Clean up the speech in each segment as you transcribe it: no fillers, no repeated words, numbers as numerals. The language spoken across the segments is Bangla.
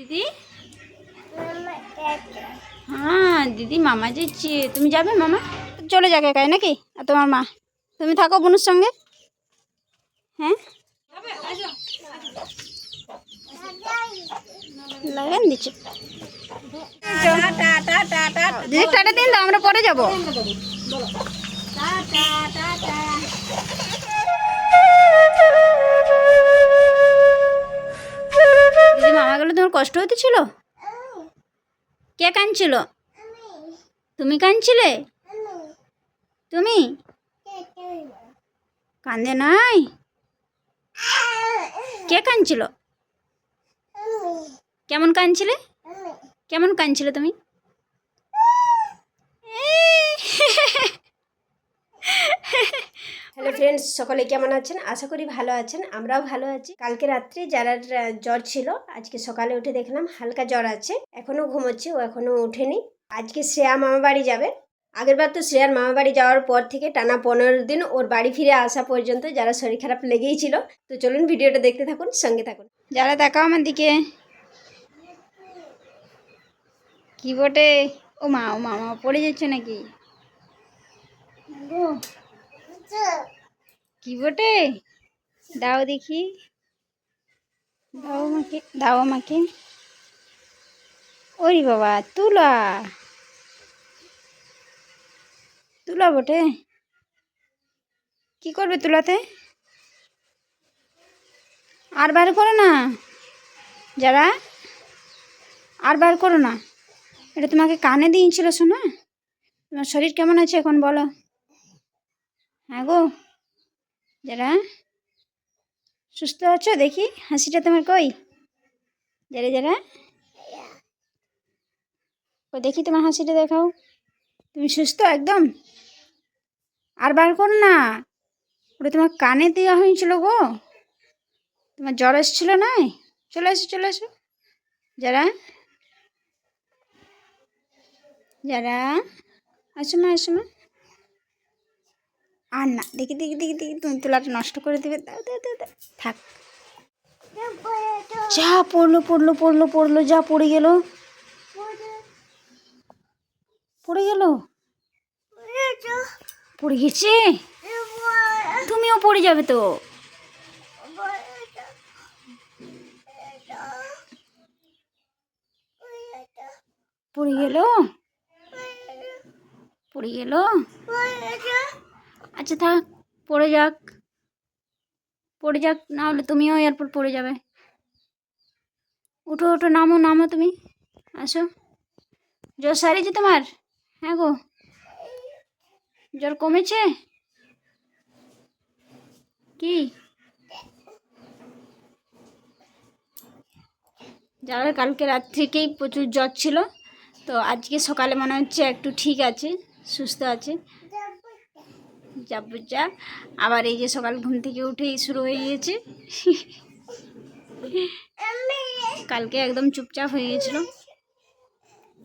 দিদি হ্যাঁ দিদি মামা যাচ্ছে, তুমি যাবে? মামা চলে যাক একাই নাকি? আর তোমার মা তুমি থাকো বোনের সঙ্গে। হ্যাঁ লাগান দিচ্ছে দিদি, টাটা দিন দাও, আমরা পরে যাবো। দিদি মামা গেলে তোমার কষ্ট হতেছিল? কে কাঁদছিল? তুমি কাঁদছিলে? তুমি কান্দে নাই? কে কাঁদছিল? কেমন কাঁদছিলে? কেমন কাঁদছিলে তুমি? হ্যালো ফ্রেন্ডস, সকলে কেমন আছেন? আশা করি ভালো আছেন। আমরাও ভালো আছি। কালকে রাত্রে যারা জ্বর ছিল, আজকে সকালে উঠে দেখলাম হালকা জ্বর আছে। এখনো ঘুমোচ্ছে, ও এখনো ওঠেনি। আজকে শ্রেয়া মামা বাড়ি যাবে। আগেরবার তো শ্রেয়ার মামা বাড়ি যাওয়ার পর থেকে টানা 15 দিন ওর বাড়ি ফিরে আসা পর্যন্ত যারা শরীর খারাপ লেগেই ছিল। তো চলুন ভিডিওটা দেখতে থাকুন, সঙ্গে থাকুন। যারা দেখাও আমার দিকে। কি বটে? ও মা মামা পড়ে যাচ্ছে নাকি? কি বটে? দাও দেখি, দাও আমাকে, দাও আমাকে। ওরে বাবা, তুলা তুলা বটে। কি করবে তুলাতে? আর বার করো না, যারা আর বার করো না। এটা তোমাকে কানে দিয়েছিল শোনা। তোমার শরীর কেমন আছে এখন বলো? হ্যাঁ গো, যারা সুস্থ আছো? দেখি হাসিটা তোমার কই? যারা যারা কই দেখি তোমার হাসিটা দেখাও। তুমি সুস্থ একদম? আর বার করো না, ওটা তোমার কানে দেওয়া হয়েছিল গো। তোমার জ্বর এসেছিল না? চলে এসো চলে এসো। যারা যারা আসো মা, আসো মা। আর না, দেখি দেখি দেখি দেখি, তুমি তুলাটা নষ্ট করে দেবে। দাও দাও দাও দাও, থাক। যা পড়লো পড়লো পড়লো পড়লো, যা পড়ে গেল, পড়ে গেল, পড়ে গেছে। তুমিও পড়ে যাবে তো। পড়ে গেল, পড়ে গেল। আচ্ছা থাক, পড়ে যাক, পড়ে যাক, না হলে তুমিও এরপর পড়ে যাবে। উঠো উঠো, নামো নামো, তুমি আসো। জ্বর সারিয়েছে তোমার? হ্যাঁ গো, জ্বর কমেছে? কি যারা কালকে রাত থেকেই প্রচুর জ্বর ছিল, তো আজকে সকালে মনে হচ্ছে একটু ঠিক আছে, সুস্থ আছে। যা বুঝা, আবার এই যে সকাল ঘুম থেকে উঠেই শুরু হয়ে গিয়েছে। কালকে একদম চুপচাপ হয়ে গেছিল।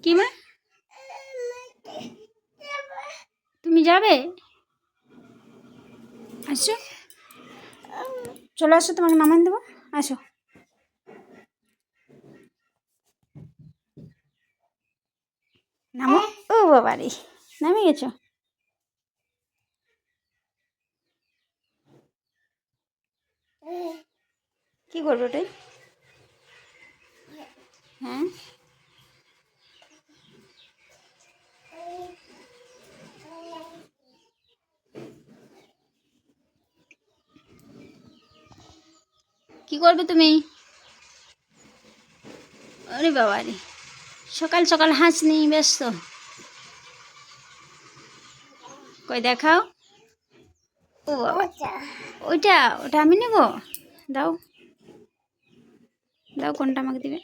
কি মা, তুমি যাবে? আসো, চলে আসো, তোমাকে নামান দেবো, আসো। নামো। ও বাবা রে, নামে গেছো? কি করবো ওটাই? হ্যাঁ কি করবে তুমি? আরে বাবা রে, সকাল সকাল হাঁস নিয়ে ব্যস্ত। কই দেখাও। ও বাবা, ওইটা ওটা আমি নেব। দাও দাও, কোনটা আমাকে দিবে?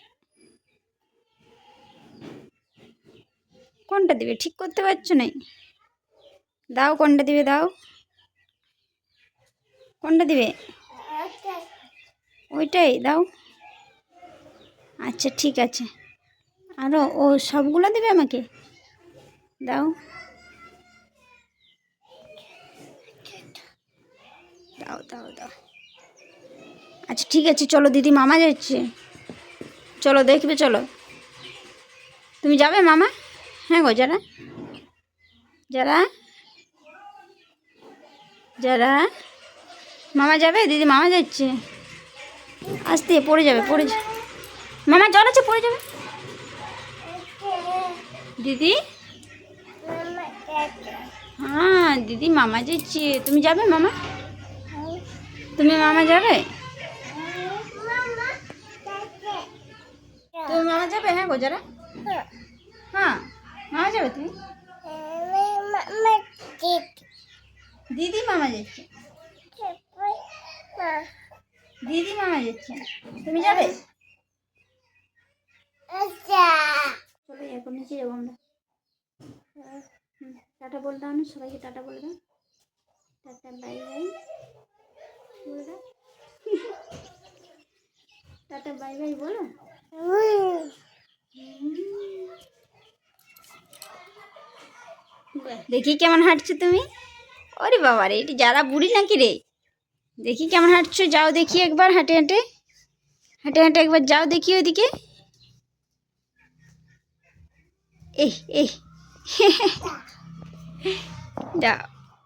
কোনটা দিবে ঠিক করতে পারছো না? দাও, কোনটা দিবে দাও, কোনটা দিবে? ওইটাই দাও। আচ্ছা ঠিক আছে, আরও ও সবগুলো দেবে আমাকে? দাও দাও দাও দাও। আচ্ছা ঠিক আছে, চলো দিদি মামা যাচ্ছে। চলো দেখবে, চলো। তুমি যাবে মামা? হ্যাঁ গো যারা, যারা যারা মামা যাবে? দিদি মামা যাচ্ছে, আসতে পড়ে যাবে, পড়ে যাবে। মামা জল আছে, পড়ে যাবে। দিদি, হ্যাঁ দিদি মামা যাচ্ছে, তুমি যাবে মামা? তুমি মামা যাবে? তুমি মামা যাবে? হ্যাঁ গো যারা, হ্যাঁ মামা যাবে। তুমি? দিদি মামা যাচ্ছে, দিদি মামা যাচ্ছে, তুমি যাবে? চলো এখন নিচে যাবো আমরা। টাটা বলে দাও না সবাইকে, টাটা বলে দাও, টাটা বাই বাই বলে দাও, টাটা বাই বাই বলো। দেখি কেমন হাঁটছো তুমি। ওরে বাবা রে, এটি যারা বুড়ি নাকি রে? দেখি কেমন হাঁটছো, যাও দেখি একবার, হাঁটে হাঁটে হাঁটে হাঁটে একবার যাও দেখি ওইদিকে। এই এই যাও।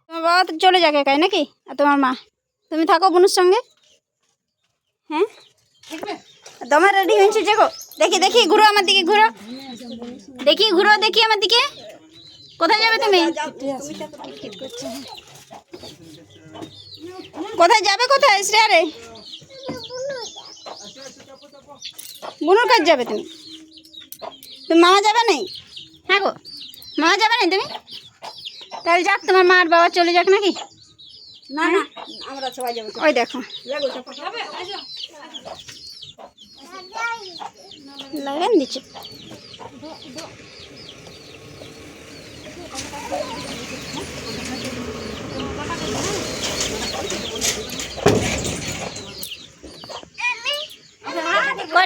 তোমার বাবা তো চলে যাক একাই নাকি, আর তোমার মা? তুমি থাকো বোনের সঙ্গে। হ্যাঁ তোমার রেডি হয়েছে, দেখো দেখি দেখি, ঘুরো আমার দিকে, ঘুরো দেখি, ঘুরো দেখি আমার দিকে। কোথায় যাবে তুমি? কোথায় যাবে, কোথায় শ্রেয়া রে? বুনুর কাজ যাবে তুমি? তুমি মামা যাবে নাই? হ্যাঁ গো মামা যাবে নাই তুমি? তাহলে যাক, তোমার মা আর বাবা চলে যাক নাকি? না না, আমরা সবাই যাবো। ওই দেখো লাগান দিচ্ছে।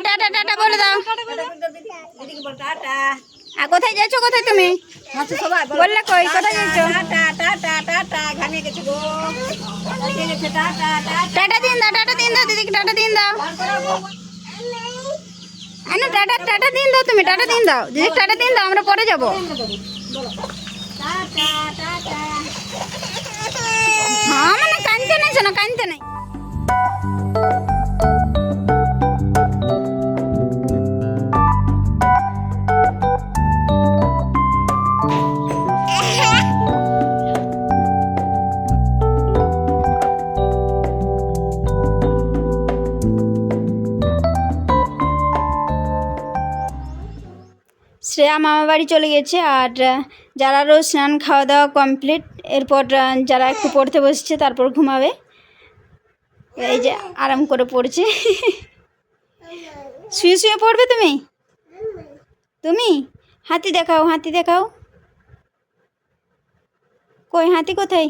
টাটা টাটা বলে দাও। দিদিকে বল টাটা। আর কোথায় যাচ্ছ, কোথায় তুমি? সবাই বললে কই, কোথায় যাচ্ছ? টাটা টাটা টাটা, ঘামিয়ে গেছে গো, ঘামিয়ে গেছে, টাটা টাটা। টাটা দিন দাও, টাটা দিন দাও, দিদিকে টাটা দিন দাও। না টাটা, টাটা দিন দাও, তুমি টাটা দিন দাও, দিদি টাটা দিন দাও, আমরা পরে যাবো। Tata tata. হ্যাঁ মানে কানতে নাই, শোনো কানতে নাই। শ্রেয়া মামা বাড়ি চলে গেছে, আর যারারও স্নান খাওয়া দাওয়া কমপ্লিট। এরপর যারা একটু পড়তে বসছে, তারপর ঘুমাবে। এই যে আরাম করে পড়ছে। শুয়ে শুয়ে পড়বে তুমি? তুমি হাতি দেখাও, হাতি দেখাও, কই হাতি কোথায়?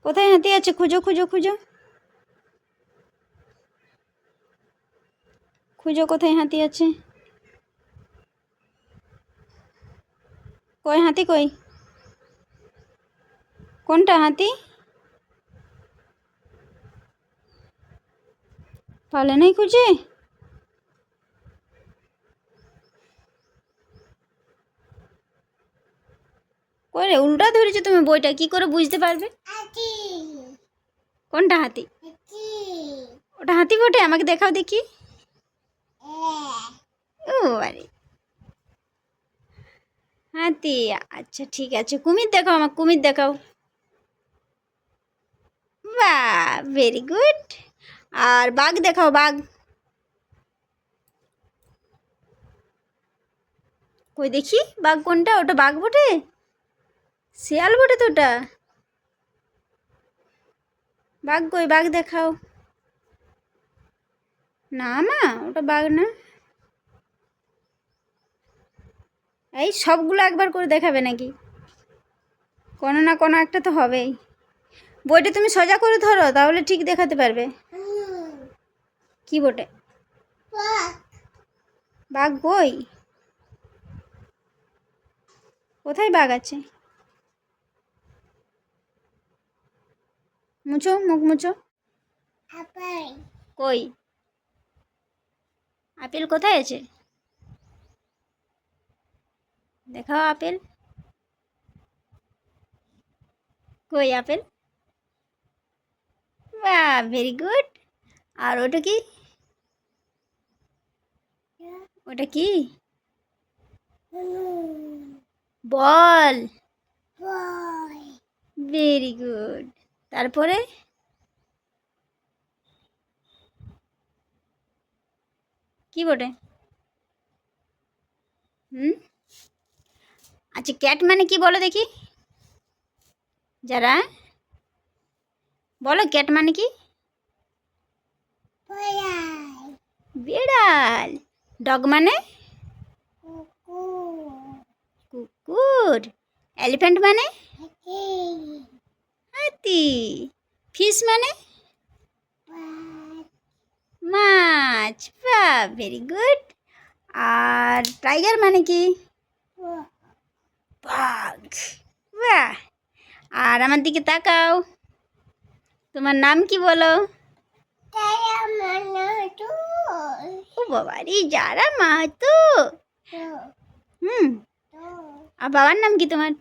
কোথায় হাতি আছে, খুঁজো খুঁজো খুঁজো খুঁজো, কোথায় হাতি আছে? কই হাতি কই? কোনটা হাতি? পালে নাই খুঁজে? কই রে, উল্টা ধরেছো তুমি বইটা, কি করে বুঝতে পারবে কোনটা হাতি? ওটা হাতি বটে, আমাকে দেখাও দেখি। ও আরে হাতি, আচ্ছা ঠিক আছে। কুমির দেখাও, আমাকে কুমির দেখাও। বাহ ভেরি গুড। আর বাঘ দেখাও, বাঘ কই দেখি, বাঘ কোনটা? ওটা বাঘ বটে, শিয়াল বটে তো ওটা। বাঘ কই, বাঘ দেখাও। না না ওটা বাঘ না। এই সবগুলো একবার করে দেখাবে নাকি? কোনো না কোনো একটা তো হবেই। বইটা তুমি সোজা করে ধরো, তাহলে ঠিক দেখাতে পারবে। কি বটে? বাঘ কই? কোথায় বাঘ আছে? মুছো, মুখ মুছো। কই আপেল কোথায় আছে? দেখাও আপেল। কই আপেল? বাহ, ভেরি গুড। আর ওটা কি? ওটা কি? বল। Very good. তারপরে কি বটে? হুম, আচ্ছা ক্যাট মানে কি বলো দেখি? যারা বলো ক্যাট মানে কি? বিড়াল। ডগ মানে? কুকুর। এলিফ্যান্ট মানে? হাতি। ফিশ মানে? মাছ। বাহ, ভেরি গুড। আর টাইগার মানে কি? বাঘ। বাহ। আর আমার দিকে তাকাও, তোমার নাম কি বলো? ও বাবা রে, যারা মাহাতো। হুম, আর বাবার নাম কি তোমার?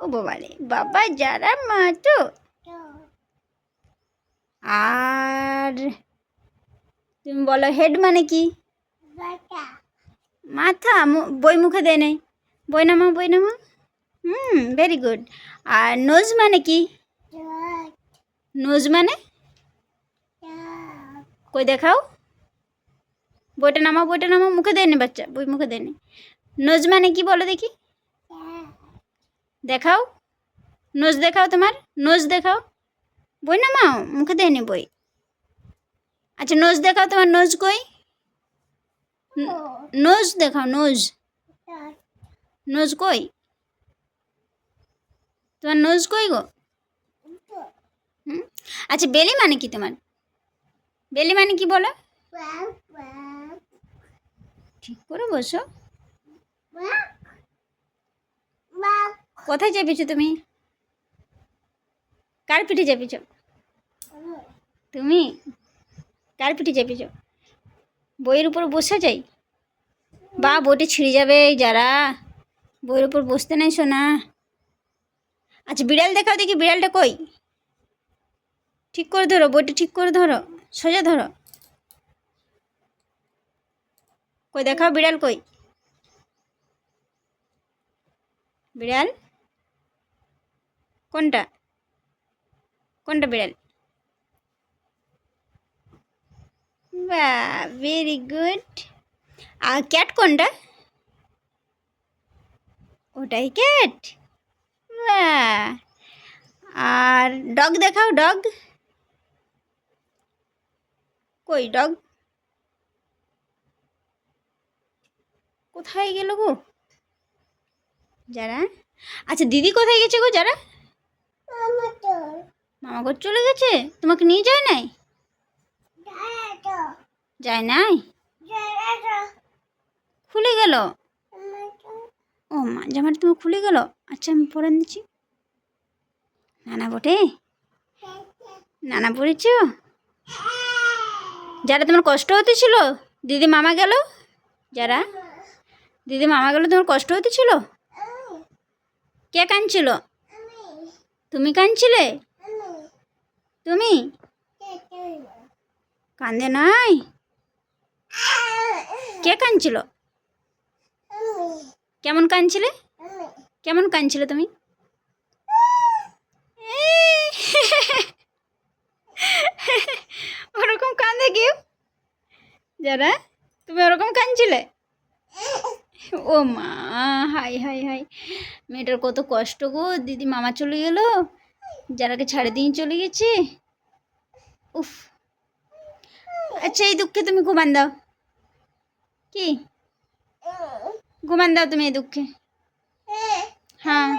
ও বাবা রে, বাবা যারা মাহাতো। আর তুমি বলো হেড মানে কি? মাথা। বই মুখে দেয় নাই। বই নামাও, বই নামাও। Very good. আর নোজ মানে কি? নোজ মানে? কই দেখাও। বইটা নামাও, বইটা নামাও। মুখে দেয়নি বাচ্চা, বই মুখে দেয়নি। নোজ মানে কি বলো দেখি? দেখাও, নোজ দেখাও, তোমার নোজ দেখাও। বই নামাও, মুখে দেয়নি বই। আচ্ছা নোজ দেখাও, তোমার নোজ কই? নোজ দেখাও, নোজ। নোজ কই? তোমার নোজ কই গো? হুম, আচ্ছা বেলি মানে কি তোমার? বেলি মানে কি বলো? ঠিক করে বসো। কোথায় চেপেছো তুমি? কার পিঠে চেপেছো? তুমি কার পিঠে চেপেছো? বইয়ের উপর বসা যাই? বা বইটা ছিঁড়ে যাবে যারা। বইয়ের উপর বসতে নাই শোনা। আচ্ছা বিড়াল দেখাও দেখি, বিড়ালটা কই? ঠিক করে ধরো, বইটা ঠিক করে ধরো, সোজা ধরো। কই দেখাও, বিড়াল কই? বিড়াল কোনটা? কোনটা বিড়াল? বাহ, ভেরি গুড। আর ক্যাট কোনটা? ওটাই ক্যাট। বাহ। আর ডগ দেখাও, ডগ কই? ডগ কোথায় গেল গো যারা? আচ্ছা দিদি কোথায় গেছে গো যারা? মামা ঘর চলে গেছে, তোমাকে নিয়ে যায় নাই? যায় নাই? খুলে গেল? ও মা, জামাটা তোমার খুলে গেল? আচ্ছা আমি পরে দিচ্ছি। নানা বটে? নানা পড়েছ? যারা তোমার কষ্ট হতেছিল, দিদি মামা গেল যারা? দিদি মামা গেল, তোমার কষ্ট হতেছিল? কে কাঁদছিল? তুমি কাঁদছিলে? তুমি কান্দে নাই? কে কাঁদছিল? কেমন কাঁদছিলে? কেমন কাঁদছিলে তুমি? ওরকম কাঁদে কেউ যারা? তুমি ওরকম কাঁদছিলে? ও মা, হাই হাই হাই, মেয়েটার কত কষ্ট গো। দিদি মামা চলে গেল, যারাকে ছাড়ে দিয়ে চলে গেছে। উফ। আচ্ছা এই দুঃখে তুমি ঘুমান দাও। কি ঘুমান দাও তুমি এই দুঃখে? হ্যাঁ,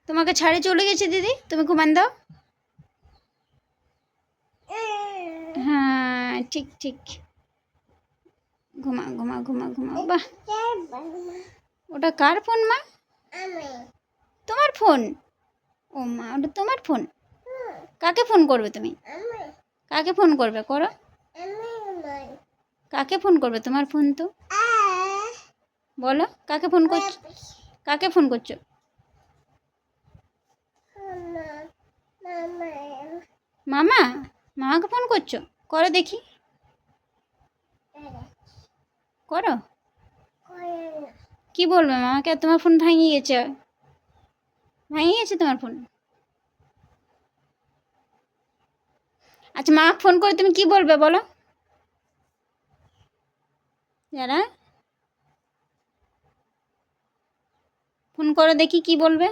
তোমাকে ছাড়ে চলে গেছে দিদি, তুমি ঘুমান দাও। হ্যাঁ ঠিক ঠিক, ঘুমা ঘুমা ঘুমা ঘুমা। বাহ, ওটা কার ফোন মা? তোমার ফোন? ও মা, ওটা তোমার ফোন? কাকে ফোন করবে তুমি? কাকে ফোন করবে? করো। কাকে ফোন করবে? তোমার ফোন তো। বলো কাকে ফোন করছো? কাকে ফোন করছো? মামা? মামাকে ফোন করছো? করো দেখি। করো। কি বলবে মামাকে? তোমার ফোন ভাঙিয়ে গেছে। ভাঙিয়ে গেছে তোমার ফোন? আচ্ছা, মামাকে ফোন করে তুমি কি বলবে বলো? যারা ফোন করো দেখি কি বলবে।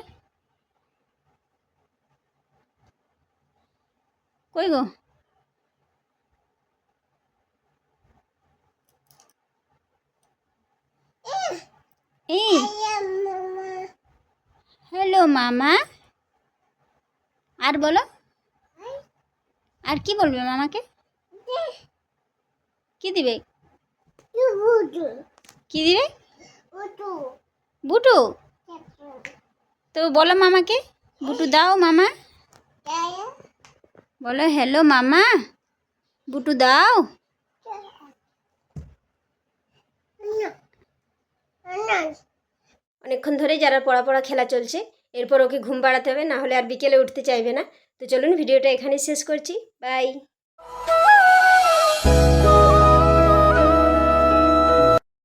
কই গো? এই হ্যালো মামা। আর বলো। আর কি বলবে মামাকে? কি দিবে? কি দিবে? বুটু? তো বলো মামাকে, বুটু দাও মামা। বলো হ্যালো মামা, বুটু দাও। অনেকক্ষণ ধরেই যারা পড়া খেলা চলছে, এরপর ওকে ঘুম পাড়াতে হবে, না হলে আর বিকেলে উঠতে চাইবে না। তো চলুন ভিডিওটা এখানে শেষ করছি। বাই।